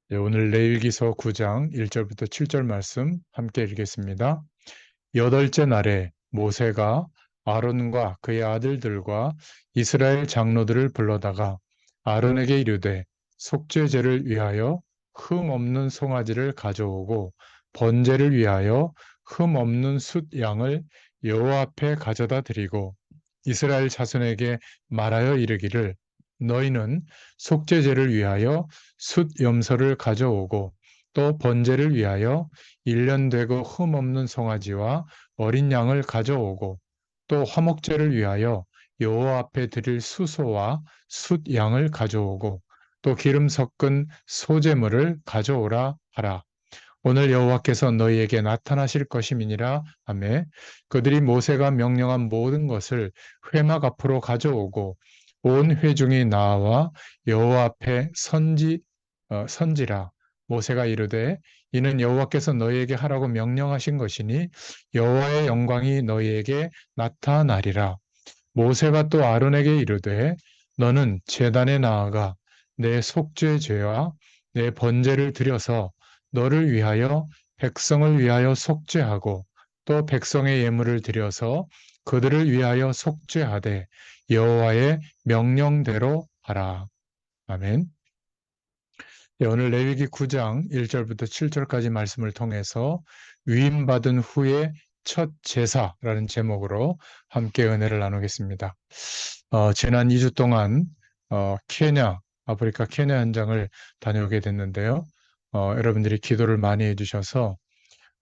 네, 오늘 레위기서 9장 1절부터 7절 말씀 함께 읽겠습니다. 여덟째 날에 모세가 아론과 그의 아들들과 이스라엘 장로들을 불러다가 아론에게 이르되 속죄제를 위하여 흠 없는 송아지를 가져오고 번제를 위하여 흠 없는 숫 양을 여호와 앞에 가져다 드리고 이스라엘 자손에게 말하여 이르기를 너희는 속죄제를 위하여 숫 염소를 가져오고 또 번제를 위하여 1년 되고 흠 없는 송아지와 어린 양을 가져오고 또 화목제를 위하여 여호와 앞에 드릴 수소와 숫 양을 가져오고 또 기름 섞은 소제물을 가져오라 하라. 오늘 여호와께서 너희에게 나타나실 것임이니라 하매 그들이 모세가 명령한 모든 것을 회막 앞으로 가져오고 온 회중이 나와 여호와 앞에 선지라. 모세가 이르되 이는 여호와께서 너희에게 하라고 명령하신 것이니 여호와의 영광이 너희에게 나타나리라. 모세가 또 아론에게 이르되 너는 제단에 나아가 내 속죄 죄와 내 번제를 드려서 너를 위하여 백성을 위하여 속죄하고 또 백성의 예물을 드려서 그들을 위하여 속죄하되 여호와의 명령대로 하라. 아멘. 네, 오늘 레위기 9장 1절부터 7절까지 말씀을 통해서 위임받은 후의 첫 제사라는 제목으로 함께 은혜를 나누겠습니다. 지난 2주 동안 아프리카 케냐 현장을 다녀오게 됐는데요. 여러분들이 기도를 많이 해주셔서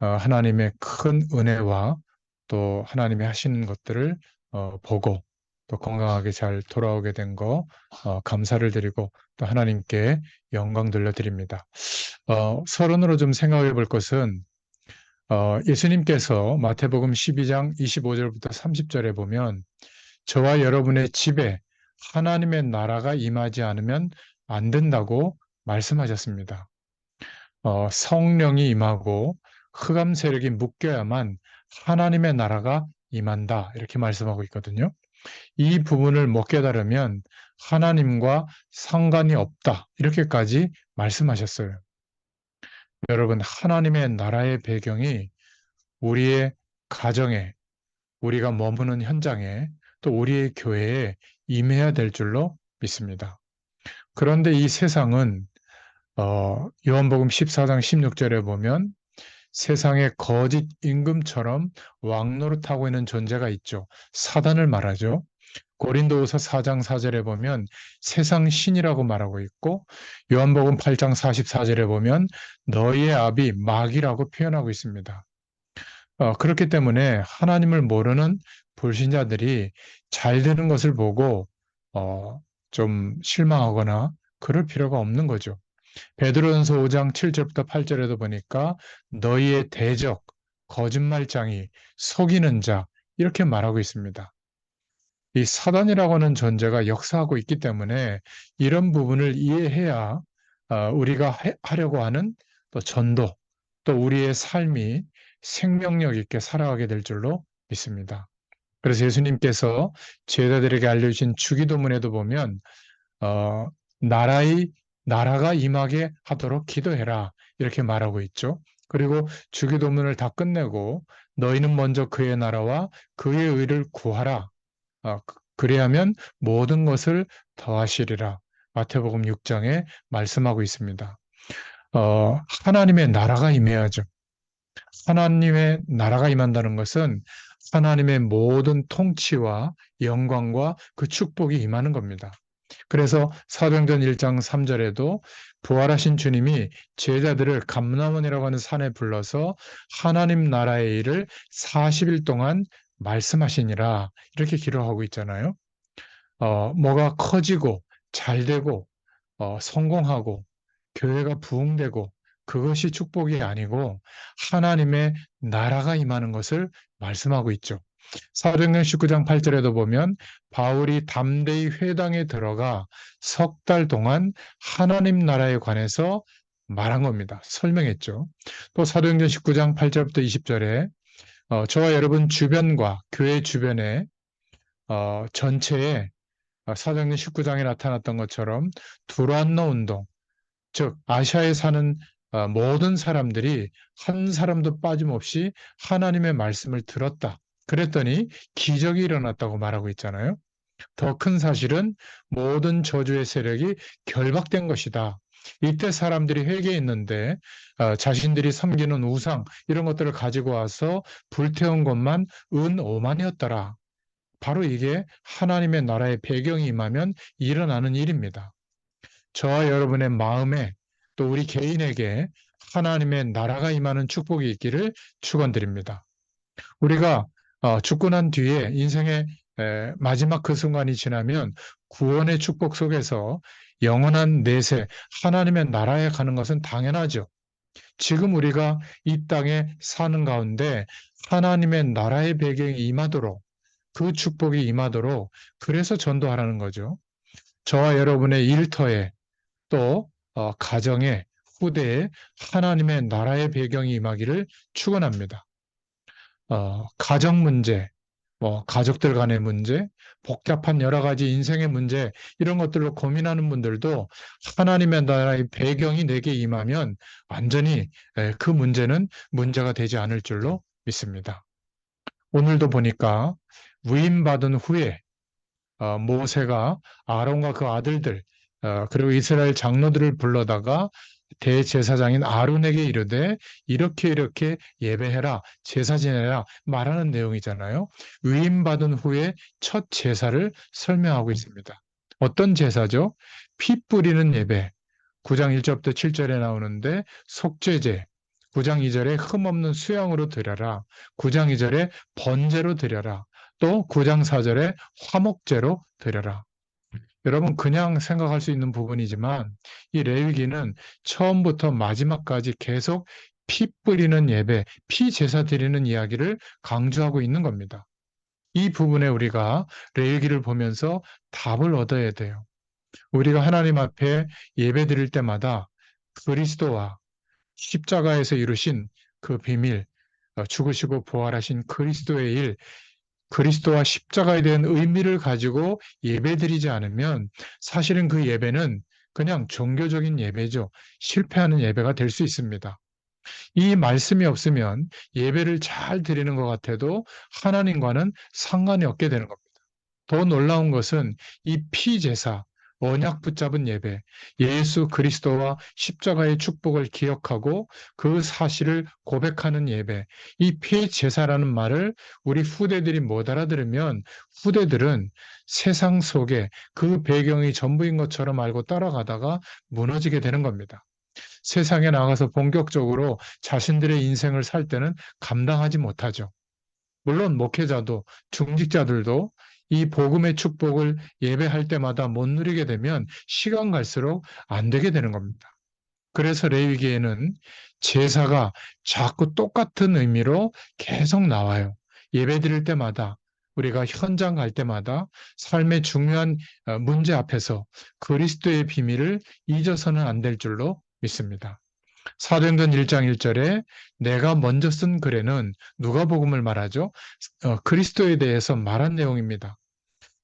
하나님의 큰 은혜와 또 하나님이 하시는 것들을 보고 또 건강하게 잘 돌아오게 된 거 감사를 드리고 또 하나님께 영광 돌려드립니다. 서론으로 좀 생각해 볼 것은 예수님께서 마태복음 12장 25절부터 30절에 보면 저와 여러분의 집에 하나님의 나라가 임하지 않으면 안 된다고 말씀하셨습니다. 성령이 임하고 흑암 세력이 묶여야만 하나님의 나라가 임한다 이렇게 말씀하고 있거든요. 이 부분을 못 깨달으면 하나님과 상관이 없다 이렇게까지 말씀하셨어요. 여러분, 하나님의 나라의 배경이 우리의 가정에, 우리가 머무는 현장에, 또 우리의 교회에 임해야 될 줄로 믿습니다. 그런데 이 세상은 요한복음 14장 16절에 보면 세상의 거짓 임금처럼 왕노릇하고 있는 존재가 있죠. 사단을 말하죠. 고린도후서 4장 4절에 보면 세상 신이라고 말하고 있고 요한복음 8장 44절에 보면 너희의 아비 마귀라고 표현하고 있습니다. 그렇기 때문에 하나님을 모르는 불신자들이 잘 되는 것을 보고 어, 좀 실망하거나 그럴 필요가 없는 거죠. 베드로전서 5장 7절부터 8절에도 보니까 너희의 대적, 거짓말장이, 속이는 자 이렇게 말하고 있습니다. 이 사단이라고 하는 존재가 역사하고 있기 때문에 이런 부분을 이해해야 우리가 하려고 하는 또 전도, 또 우리의 삶이 생명력 있게 살아가게 될 줄로 믿습니다. 그래서 예수님께서 제자들에게 알려주신 주기도문에도 보면 어, 나라의 나라가 임하게 하도록 기도해라 이렇게 말하고 있죠. 그리고 주기도문을 다 끝내고 너희는 먼저 그의 나라와 그의 의를 구하라. 그래야면 모든 것을 더하시리라. 마태복음 6장에 말씀하고 있습니다. 하나님의 나라가 임해야죠. 하나님의 나라가 임한다는 것은 하나님의 모든 통치와 영광과 그 축복이 임하는 겁니다. 그래서 사도행전 1장 3절에도 부활하신 주님이 제자들을 감람원이라고 하는 산에 불러서 하나님 나라의 일을 40일 동안 말씀하시니라 이렇게 기록하고 있잖아요. 뭐가 커지고 잘 되고 성공하고 교회가 부흥되고 그것이 축복이 아니고 하나님의 나라가 임하는 것을 말씀하고 있죠. 사도행전 19장 8절에도 보면 바울이 담대히 회당에 들어가 석 달 동안 하나님 나라에 관해서 말한 겁니다. 설명했죠. 또 사도행전 19장 8절부터 20절에 저와 여러분 주변과 교회 주변에 전체에 사도행전 19장에 나타났던 것처럼 두란노 운동, 즉 아시아에 사는 모든 사람들이 한 사람도 빠짐없이 하나님의 말씀을 들었다. 그랬더니 기적이 일어났다고 말하고 있잖아요. 더 큰 사실은 모든 저주의 세력이 결박된 것이다. 이때 사람들이 회개했는데 자신들이 섬기는 우상 이런 것들을 가지고 와서 불태운 것만 은 5만이었더라. 바로 이게 하나님의 나라의 배경이 임하면 일어나는 일입니다. 저와 여러분의 마음에 또 우리 개인에게 하나님의 나라가 임하는 축복이 있기를 축원드립니다. 우리가 죽고 난 뒤에 인생의 마지막 그 순간이 지나면 구원의 축복 속에서 영원한 내세 하나님의 나라에 가는 것은 당연하죠. 지금 우리가 이 땅에 사는 가운데 하나님의 나라의 배경이 임하도록 그 축복이 임하도록 그래서 전도하라는 거죠. 저와 여러분의 일터에 또 가정에 후대에 하나님의 나라의 배경이 임하기를 축원합니다. 가정 문제, 가족들 간의 문제, 복잡한 여러 가지 인생의 문제, 이런 것들로 고민하는 분들도 하나님의 나라의 배경이 내게 임하면 완전히 그 문제는 문제가 되지 않을 줄로 믿습니다. 오늘도 보니까 위임받은 후에 모세가 아론과 그 아들들, 그리고 이스라엘 장로들을 불러다가 대제사장인 아론에게 이르되 이렇게 이렇게 예배해라, 제사 지내라 말하는 내용이잖아요. 위임받은 후에 첫 제사를 설명하고 있습니다. 어떤 제사죠? 피 뿌리는 예배. 9장 1절부터 7절에 나오는데 속죄제, 9장 2절에 흠없는 수양으로 드려라, 9장 2절에 번제로 드려라, 또 9장 4절에 화목제로 드려라. 여러분 그냥 생각할 수 있는 부분이지만 이 레위기는 처음부터 마지막까지 계속 피 뿌리는 예배, 피 제사 드리는 이야기를 강조하고 있는 겁니다. 이 부분에 우리가 레위기를 보면서 답을 얻어야 돼요. 우리가 하나님 앞에 예배 드릴 때마다 그리스도와 십자가에서 이루신 그 비밀, 죽으시고 부활하신 그리스도의 일, 그리스도와 십자가에 대한 의미를 가지고 예배드리지 않으면 사실은 그 예배는 그냥 종교적인 예배죠. 실패하는 예배가 될 수 있습니다. 이 말씀이 없으면 예배를 잘 드리는 것 같아도 하나님과는 상관이 없게 되는 겁니다. 더 놀라운 것은 이 피제사, 언약 붙잡은 예배, 예수 그리스도와 십자가의 축복을 기억하고 그 사실을 고백하는 예배, 이 피제사라는 말을 우리 후대들이 못 알아들으면 후대들은 세상 속에 그 배경이 전부인 것처럼 알고 따라가다가 무너지게 되는 겁니다. 세상에 나가서 본격적으로 자신들의 인생을 살 때는 감당하지 못하죠. 물론 목회자도 중직자들도 이 복음의 축복을 예배할 때마다 못 누리게 되면 시간 갈수록 안 되게 되는 겁니다. 그래서 레위기에는 제사가 자꾸 똑같은 의미로 계속 나와요. 예배 드릴 때마다 우리가 현장 갈 때마다 삶의 중요한 문제 앞에서 그리스도의 비밀을 잊어서는 안 될 줄로 믿습니다. 사도행전 1장 1절에 내가 먼저 쓴 글에는 누가복음을 말하죠. 그리스도에 대해서 말한 내용입니다.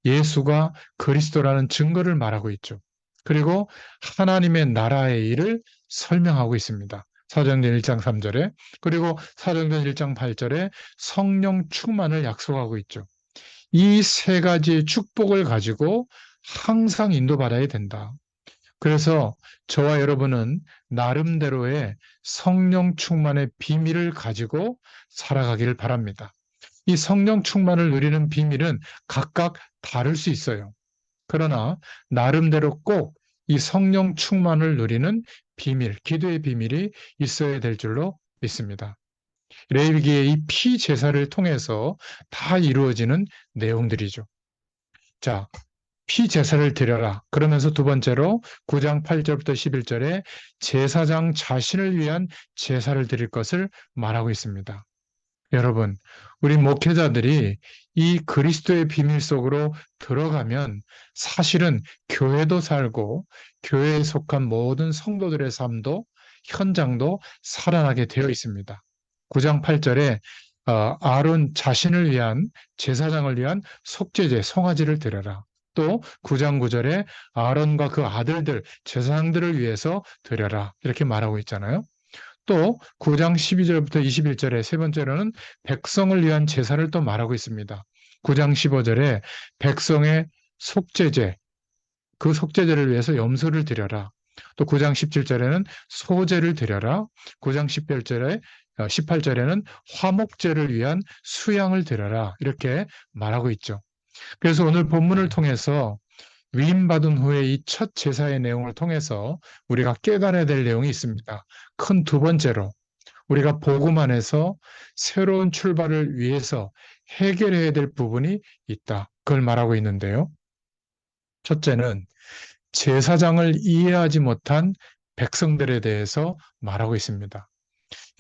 예수가 그리스도라는 증거를 말하고 있죠. 그리고 하나님의 나라의 일을 설명하고 있습니다. 사도행전 1장 3절에 그리고 사도행전 1장 8절에 성령 충만을 약속하고 있죠. 이 세 가지의 축복을 가지고 항상 인도받아야 된다. 그래서 저와 여러분은 나름대로의 성령 충만의 비밀을 가지고 살아가기를 바랍니다. 이 성령 충만을 누리는 비밀은 각각 다를 수 있어요. 그러나 나름대로 꼭 이 성령 충만을 누리는 비밀, 기도의 비밀이 있어야 될 줄로 믿습니다. 레위기의 이 피 제사를 통해서 다 이루어지는 내용들이죠. 자, 피 제사를 드려라. 그러면서 두 번째로 9장 8절부터 11절에 제사장 자신을 위한 제사를 드릴 것을 말하고 있습니다. 여러분, 우리 목회자들이 이 그리스도의 비밀 속으로 들어가면 사실은 교회도 살고 교회에 속한 모든 성도들의 삶도 현장도 살아나게 되어 있습니다. 9장 8절에 아론 자신을 위한 제사장을 위한 속죄제, 송아지를 드려라. 또 9장 9절에 아론과 그 아들들, 제사장들을 위해서 드려라. 이렇게 말하고 있잖아요. 또 9장 12절부터 21절에 세 번째로는 백성을 위한 제사를 또 말하고 있습니다. 9장 15절에 백성의 속죄제, 그 속죄제를 위해서 염소를 드려라. 또 9장 17절에는 소제를 드려라. 9장 18절에는 화목제를 위한 수양을 드려라. 이렇게 말하고 있죠. 그래서 오늘 본문을 통해서 위임받은 후에 이 첫 제사의 내용을 통해서 우리가 깨달아야 될 내용이 있습니다. 큰 두 번째로 우리가 복음 안에서 새로운 출발을 위해서 해결해야 될 부분이 있다. 그걸 말하고 있는데요. 첫째는 제사장을 이해하지 못한 백성들에 대해서 말하고 있습니다.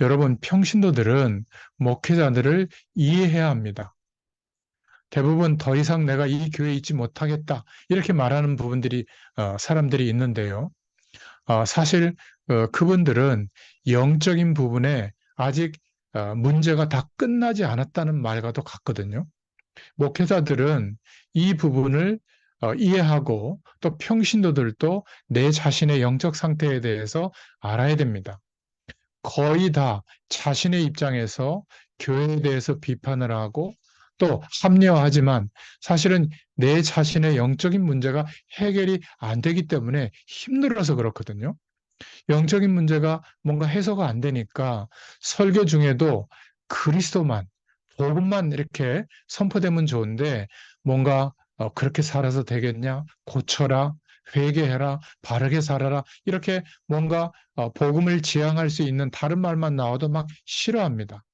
여러분, 평신도들은 목회자들을 이해해야 합니다. 대부분 더 이상 내가 이 교회에 있지 못하겠다. 이렇게 말하는 사람들이 있는데요. 사실 그분들은 영적인 부분에 아직 문제가 다 끝나지 않았다는 말과도 같거든요. 목회자들은 이 부분을 이해하고 또 평신도들도 내 자신의 영적 상태에 대해서 알아야 됩니다. 거의 다 자신의 입장에서 교회에 대해서 비판을 하고 또 합리화하지만 사실은 내 자신의 영적인 문제가 해결이 안 되기 때문에 힘들어서 그렇거든요. 영적인 문제가 뭔가 해소가 안 되니까 설교 중에도 그리스도만, 복음만 이렇게 선포되면 좋은데 뭔가 그렇게 살아서 되겠냐? 고쳐라, 회개해라, 바르게 살아라. 이렇게 뭔가 복음을 지향할 수 있는 다른 말만 나와도 막 싫어합니다.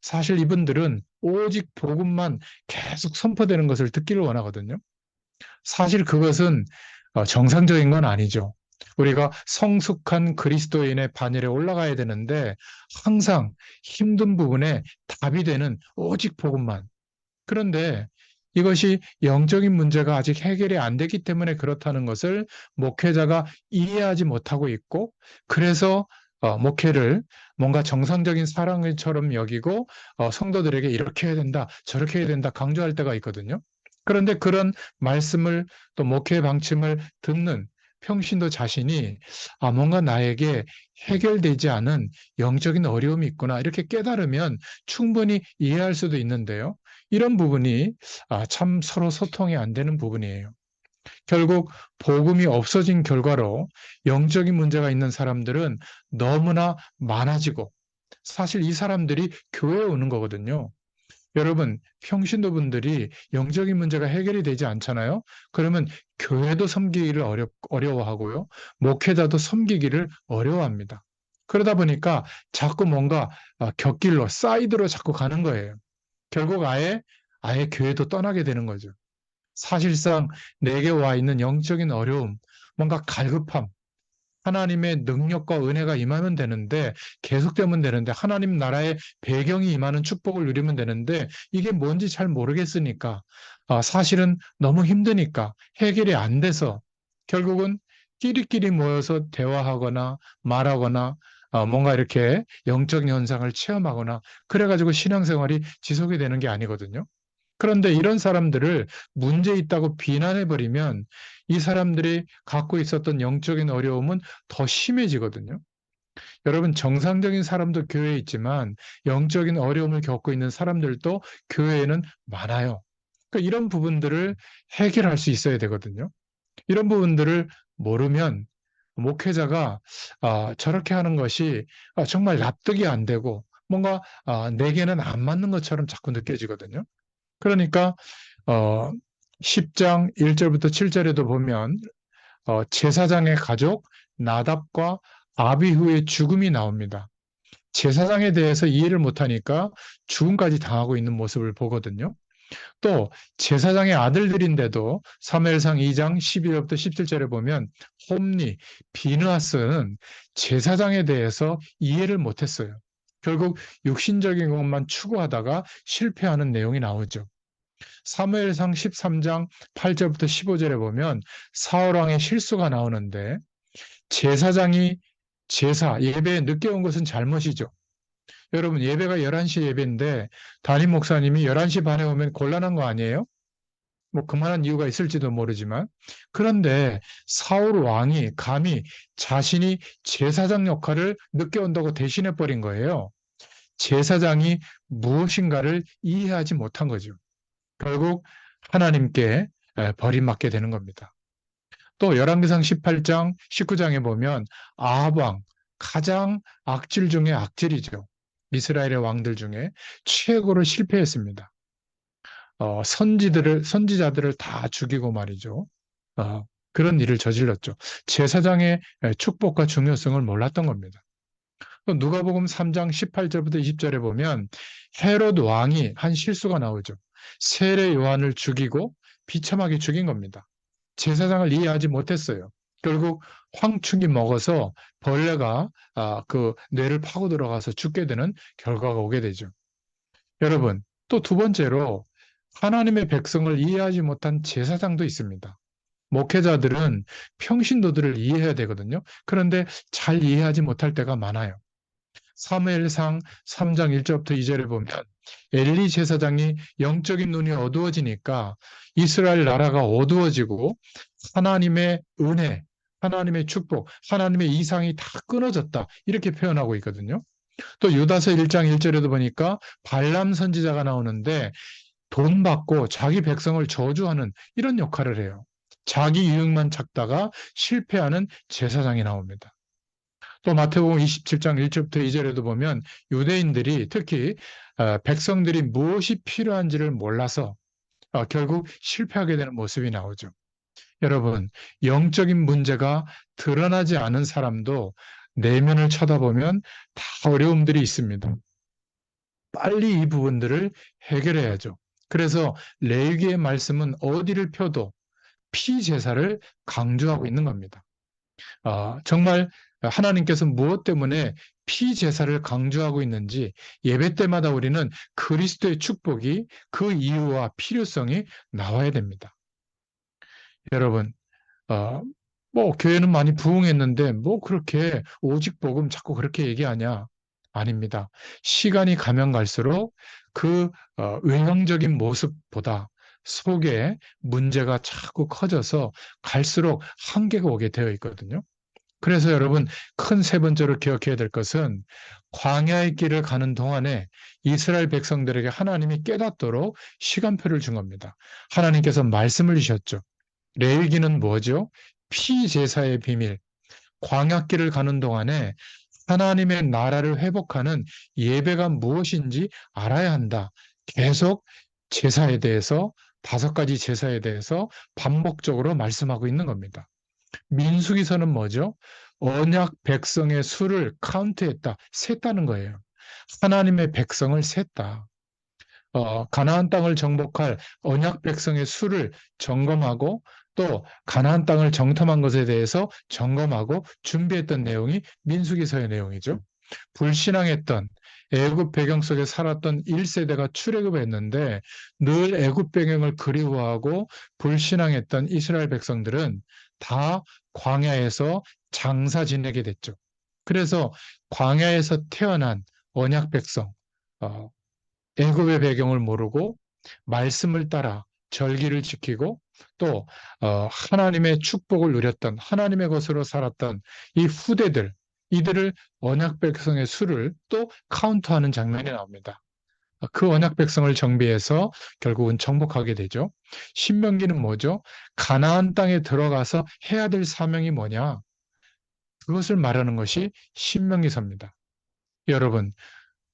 사실 이분들은 오직 복음만 계속 선포되는 것을 듣기를 원하거든요. 사실 그것은 정상적인 건 아니죠. 우리가 성숙한 그리스도인의 반열에 올라가야 되는데 항상 힘든 부분에 답이 되는 오직 복음만. 그런데 이것이 영적인 문제가 아직 해결이 안 됐기 때문에 그렇다는 것을 목회자가 이해하지 못하고 있고 그래서 목회를 뭔가 정상적인 사랑처럼 여기고 성도들에게 이렇게 해야 된다, 저렇게 해야 된다 강조할 때가 있거든요. 그런데 그런 말씀을 또 목회 방침을 듣는 평신도 자신이 뭔가 나에게 해결되지 않은 영적인 어려움이 있구나 이렇게 깨달으면 충분히 이해할 수도 있는데요. 이런 부분이 참 서로 소통이 안 되는 부분이에요. 결국 복음이 없어진 결과로 영적인 문제가 있는 사람들은 너무나 많아지고 사실 이 사람들이 교회에 오는 거거든요. 여러분, 평신도분들이 영적인 문제가 해결이 되지 않잖아요. 그러면 교회도 섬기기를 어려워하고요. 목회자도 섬기기를 어려워합니다. 그러다 보니까 자꾸 뭔가 곁길로 사이드로 자꾸 가는 거예요. 결국 아예 교회도 떠나게 되는 거죠. 사실상 내게 와 있는 영적인 어려움, 뭔가 갈급함, 하나님의 능력과 은혜가 임하면 되는데, 계속되면 되는데, 하나님 나라의 배경이 임하는 축복을 누리면 되는데, 이게 뭔지 잘 모르겠으니까, 사실은 너무 힘드니까, 해결이 안 돼서, 결국은 끼리끼리 모여서 대화하거나 말하거나, 뭔가 이렇게 영적 현상을 체험하거나, 그래가지고 신앙생활이 지속이 되는 게 아니거든요. 그런데 이런 사람들을 문제 있다고 비난해버리면 이 사람들이 갖고 있었던 영적인 어려움은 더 심해지거든요. 여러분, 정상적인 사람도 교회에 있지만 영적인 어려움을 겪고 있는 사람들도 교회에는 많아요. 그러니까 이런 부분들을 해결할 수 있어야 되거든요. 이런 부분들을 모르면 목회자가 저렇게 하는 것이 정말 납득이 안 되고 뭔가 내게는 안 맞는 것처럼 자꾸 느껴지거든요. 그러니까 어, 10장 1절부터 7절에도 보면 제사장의 가족 나답과 아비후의 죽음이 나옵니다. 제사장에 대해서 이해를 못하니까 죽음까지 당하고 있는 모습을 보거든요. 또 제사장의 아들들인데도 사무엘상 2장 12절부터 17절에 보면 홈리, 비느하스는 제사장에 대해서 이해를 못했어요. 결국 육신적인 것만 추구하다가 실패하는 내용이 나오죠. 사무엘상 13장 8절부터 15절에 보면 사울왕의 실수가 나오는데 제사장이 예배에 늦게 온 것은 잘못이죠. 여러분 예배가 11시 예배인데 담임 목사님이 11시 반에 오면 곤란한 거 아니에요? 뭐 그만한 이유가 있을지도 모르지만 그런데 사울 왕이 감히 자신이 제사장 역할을 늦게 온다고 대신해 버린 거예요. 제사장이 무엇인가를 이해하지 못한 거죠. 결국 하나님께 버림받게 되는 겁니다. 또 열왕기상 18장, 19장에 보면 아합 왕, 가장 악질 중에 악질이죠. 이스라엘의 왕들 중에 최고로 실패했습니다. 선지자들을 다 죽이고 말이죠. 어, 그런 일을 저질렀죠. 제사장의 축복과 중요성을 몰랐던 겁니다. 또 누가복음 3장 18절부터 20절에 보면 헤롯 왕이 한 실수가 나오죠. 세례 요한을 죽이고 비참하게 죽인 겁니다. 제사장을 이해하지 못했어요. 결국 황충이 먹어서 벌레가 그 뇌를 파고 들어가서 죽게 되는 결과가 오게 되죠. 여러분, 또 두 번째로 하나님의 백성을 이해하지 못한 제사장도 있습니다. 목회자들은 평신도들을 이해해야 되거든요. 그런데 잘 이해하지 못할 때가 많아요. 사무엘상 3장 1절부터 2절에 보면 엘리 제사장이 영적인 눈이 어두워지니까 이스라엘 나라가 어두워지고 하나님의 은혜, 하나님의 축복, 하나님의 이상이 다 끊어졌다. 이렇게 표현하고 있거든요. 또 유다서 1장 1절에도 보니까 발람 선지자가 나오는데 돈 받고 자기 백성을 저주하는 이런 역할을 해요. 자기 유익만 찾다가 실패하는 제사장이 나옵니다. 또 마태복음 27장 1절부터 2절에도 보면 유대인들이 특히 백성들이 무엇이 필요한지를 몰라서 결국 실패하게 되는 모습이 나오죠. 여러분, 영적인 문제가 드러나지 않은 사람도 내면을 쳐다보면 다 어려움들이 있습니다. 빨리 이 부분들을 해결해야죠. 그래서 레위기의 말씀은 어디를 펴도 피제사를 강조하고 있는 겁니다. 정말 하나님께서 무엇 때문에 피제사를 강조하고 있는지 예배 때마다 우리는 그리스도의 축복이 그 이유와 필요성이 나와야 됩니다. 여러분, 어, 뭐 교회는 많이 부흥했는데 뭐 그렇게 오직 복음 자꾸 그렇게 얘기하냐? 아닙니다. 시간이 가면 갈수록 그 외형적인 모습보다 속에 문제가 자꾸 커져서 갈수록 한계가 오게 되어 있거든요. 그래서 여러분 큰 세 번째로 기억해야 될 것은 광야의 길을 가는 동안에 이스라엘 백성들에게 하나님이 깨닫도록 시간표를 준 겁니다. 하나님께서 말씀을 주셨죠. 레위기는 뭐죠? 피제사의 비밀. 광야길을 가는 동안에 하나님의 나라를 회복하는 예배가 무엇인지 알아야 한다. 계속 제사에 대해서 5가지 제사에 대해서 반복적으로 말씀하고 있는 겁니다. 민수기서는 뭐죠? 언약 백성의 수를 카운트했다, 셌다는 거예요. 하나님의 백성을 셌다. 가나안 땅을 정복할 언약 백성의 수를 점검하고 또 가나안 땅을 정탐한 것에 대해서 점검하고 준비했던 내용이 민수기서의 내용이죠. 불신앙했던 애굽 배경 속에 살았던 1세대가 출애굽했는데 늘 애굽 배경을 그리워하고 불신앙했던 이스라엘 백성들은 다 광야에서 장사 지내게 됐죠. 그래서 광야에서 태어난 언약 백성, 어, 애굽의 배경을 모르고 말씀을 따라 절기를 지키고 또 하나님의 축복을 누렸던 하나님의 것으로 살았던 이 후대들, 이들을 언약 백성의 수를 또 카운트하는 장면이 나옵니다. 그 언약 백성을 정비해서 결국은 정복하게 되죠. 신명기는 뭐죠? 가나안 땅에 들어가서 해야 될 사명이 뭐냐? 그것을 말하는 것이 신명기서입니다. 여러분,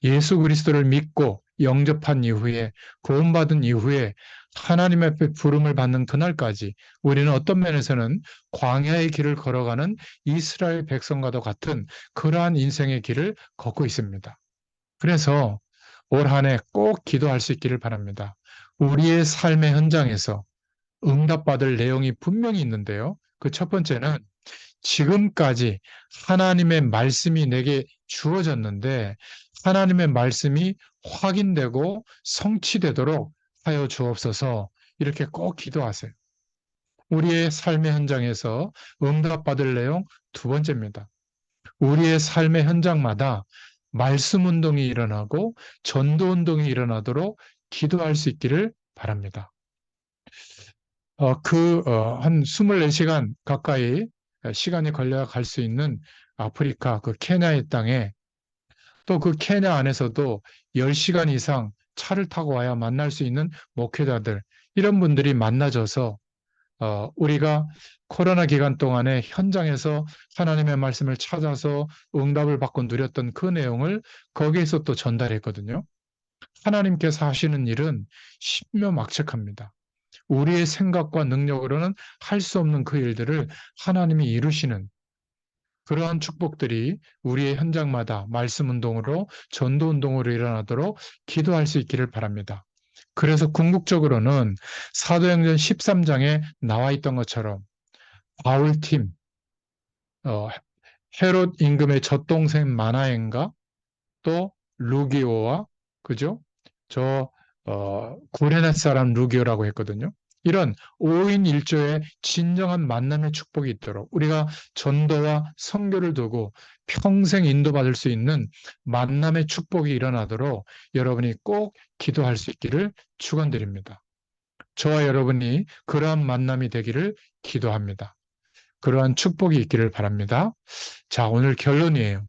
예수 그리스도를 믿고 영접한 이후에 구원받은 이후에 하나님 앞에 부름을 받는 그날까지 우리는 어떤 면에서는 광야의 길을 걸어가는 이스라엘 백성과도 같은 그러한 인생의 길을 걷고 있습니다. 그래서 올 한 해 꼭 기도할 수 있기를 바랍니다. 우리의 삶의 현장에서 응답받을 내용이 분명히 있는데요. 그 첫 번째는 지금까지 하나님의 말씀이 내게 주어졌는데 하나님의 말씀이 확인되고 성취되도록 하여 주옵소서 이렇게 꼭 기도하세요. 우리의 삶의 현장에서 응답받을 내용 두 번째입니다. 우리의 삶의 현장마다 말씀 운동이 일어나고 전도 운동이 일어나도록 기도할 수 있기를 바랍니다. 한 24시간 가까이 시간이 걸려 갈 수 있는 아프리카 그 케냐의 땅에 또 그 케냐 안에서도 10시간 이상 차를 타고 와야 만날 수 있는 목회자들, 이런 분들이 만나져서 우리가 코로나 기간 동안에 현장에서 하나님의 말씀을 찾아서 응답을 받고 누렸던 그 내용을 거기에서 또 전달했거든요. 하나님께서 하시는 일은 신묘막측합니다. 우리의 생각과 능력으로는 할 수 없는 그 일들을 하나님이 이루시는 그러한 축복들이 우리의 현장마다 말씀 운동으로, 전도 운동으로 일어나도록 기도할 수 있기를 바랍니다. 그래서 궁극적으로는 사도행전 13장에 나와 있던 것처럼 바울팀, 어, 헤롯 임금의 젖동생 마나엔과 또 루기오와, 그죠? 저 구레네 사람 루기오라고 했거든요. 이런 5인 1조의 진정한 만남의 축복이 있도록 우리가 전도와 선교를 두고 평생 인도받을 수 있는 만남의 축복이 일어나도록 여러분이 꼭 기도할 수 있기를 축원드립니다. 저와 여러분이 그러한 만남이 되기를 기도합니다. 그러한 축복이 있기를 바랍니다. 자, 오늘 결론이에요.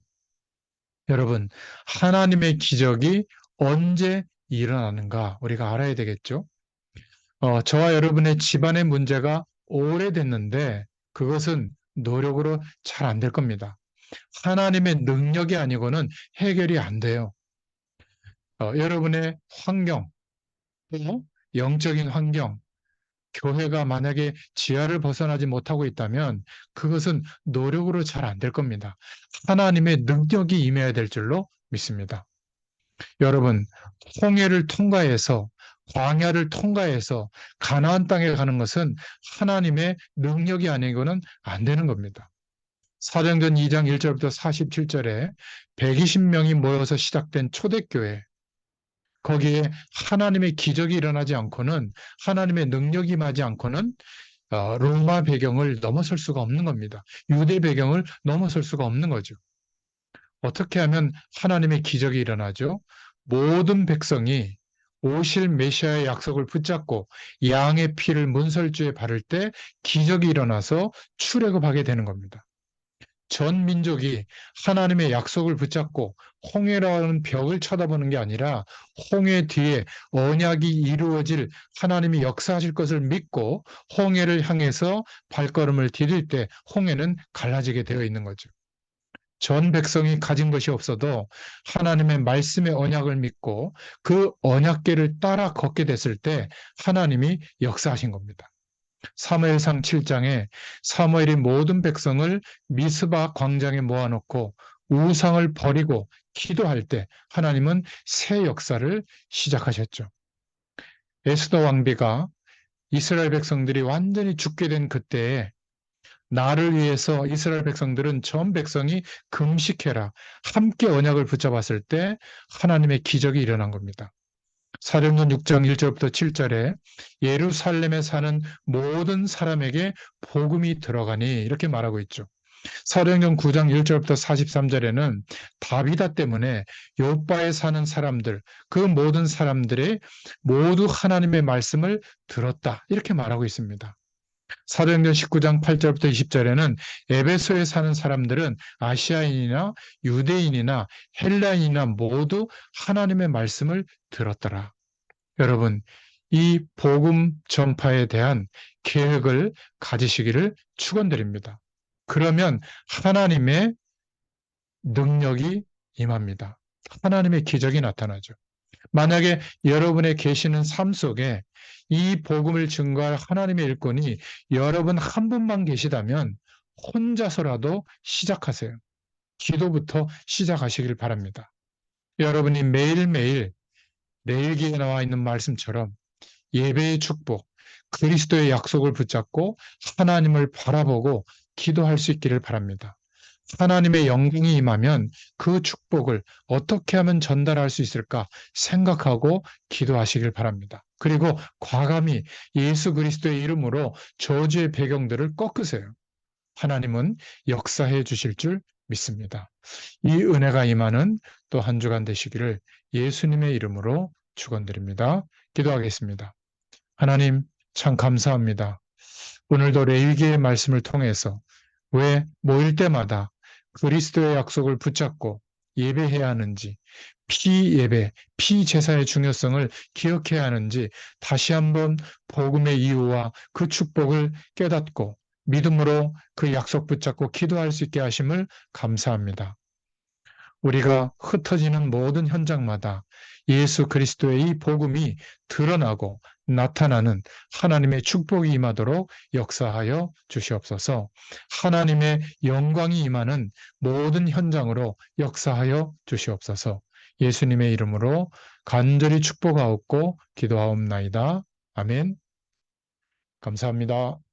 여러분, 하나님의 기적이 언제 일어나는가 우리가 알아야 되겠죠? 저와 여러분의 집안의 문제가 오래됐는데 그것은 노력으로 잘 안 될 겁니다. 하나님의 능력이 아니고는 해결이 안 돼요. 여러분의 환경, 또 영적인 환경, 교회가 만약에 지하를 벗어나지 못하고 있다면 그것은 노력으로 잘 안 될 겁니다. 하나님의 능력이 임해야 될 줄로 믿습니다. 여러분, 홍해를 통과해서 광야를 통과해서 가나안 땅에 가는 것은 하나님의 능력이 아니고는 안 되는 겁니다. 사도행전 2장 1절부터 47절에 120명이 모여서 시작된 초대교회, 거기에 하나님의 기적이 일어나지 않고는, 하나님의 능력이 임하지 않고는 로마 배경을 넘어설 수가 없는 겁니다. 유대 배경을 넘어설 수가 없는 거죠. 어떻게 하면 하나님의 기적이 일어나죠? 모든 백성이 오실 메시아의 약속을 붙잡고 양의 피를 문설주에 바를 때 기적이 일어나서 출애굽하게 되는 겁니다. 전 민족이 하나님의 약속을 붙잡고 홍해라는 벽을 쳐다보는 게 아니라 홍해 뒤에 언약이 이루어질, 하나님이 역사하실 것을 믿고 홍해를 향해서 발걸음을 디딜 때 홍해는 갈라지게 되어 있는 거죠. 전 백성이 가진 것이 없어도 하나님의 말씀의 언약을 믿고 그 언약궤를 따라 걷게 됐을 때 하나님이 역사하신 겁니다. 사무엘상 7장에 사무엘이 모든 백성을 미스바 광장에 모아놓고 우상을 버리고 기도할 때 하나님은 새 역사를 시작하셨죠. 에스더 왕비가 이스라엘 백성들이 완전히 죽게 된 그때에 나를 위해서 이스라엘 백성들은 전 백성이 금식해라, 함께 언약을 붙잡았을 때 하나님의 기적이 일어난 겁니다. 사도행전 6장 1절부터 7절에 예루살렘에 사는 모든 사람에게 복음이 들어가니 이렇게 말하고 있죠. 사도행전 9장 1절부터 43절에는 다비다 때문에 요바에 사는 사람들, 그 모든 사람들이 모두 하나님의 말씀을 들었다, 이렇게 말하고 있습니다. 사도행전 19장 8절부터 20절에는 에베소에 사는 사람들은 아시아인이나 유대인이나 헬라인이나 모두 하나님의 말씀을 들었더라. 여러분, 이 복음 전파에 대한 계획을 가지시기를 축원드립니다. 그러면 하나님의 능력이 임합니다. 하나님의 기적이 나타나죠. 만약에 여러분의 계시는 삶 속에 이 복음을 증거할 하나님의 일꾼이 여러분 한 분만 계시다면 혼자서라도 시작하세요. 기도부터 시작하시길 바랍니다. 여러분이 매일매일 레일기에 나와 있는 말씀처럼 예배의 축복, 그리스도의 약속을 붙잡고 하나님을 바라보고 기도할 수 있기를 바랍니다. 하나님의 영광이 임하면 그 축복을 어떻게 하면 전달할 수 있을까 생각하고 기도하시길 바랍니다. 그리고 과감히 예수 그리스도의 이름으로 저주의 배경들을 꺾으세요. 하나님은 역사해 주실 줄 믿습니다. 이 은혜가 임하는 또 한 주간 되시기를 예수님의 이름으로 축원드립니다. 기도하겠습니다. 하나님, 참 감사합니다. 오늘도 레위기의 말씀을 통해서 왜 모일 때마다 그리스도의 약속을 붙잡고 예배해야 하는지, 피예배, 피제사의 중요성을 기억해야 하는지 다시 한번 복음의 이유와 그 축복을 깨닫고 믿음으로 그 약속 붙잡고 기도할 수 있게 하심을 감사합니다. 우리가 흩어지는 모든 현장마다 예수 그리스도의 이 복음이 드러나고 나타나는 하나님의 축복이 임하도록 역사하여 주시옵소서. 하나님의 영광이 임하는 모든 현장으로 역사하여 주시옵소서. 예수님의 이름으로 간절히 축복하옵고 기도하옵나이다. 아멘. 감사합니다.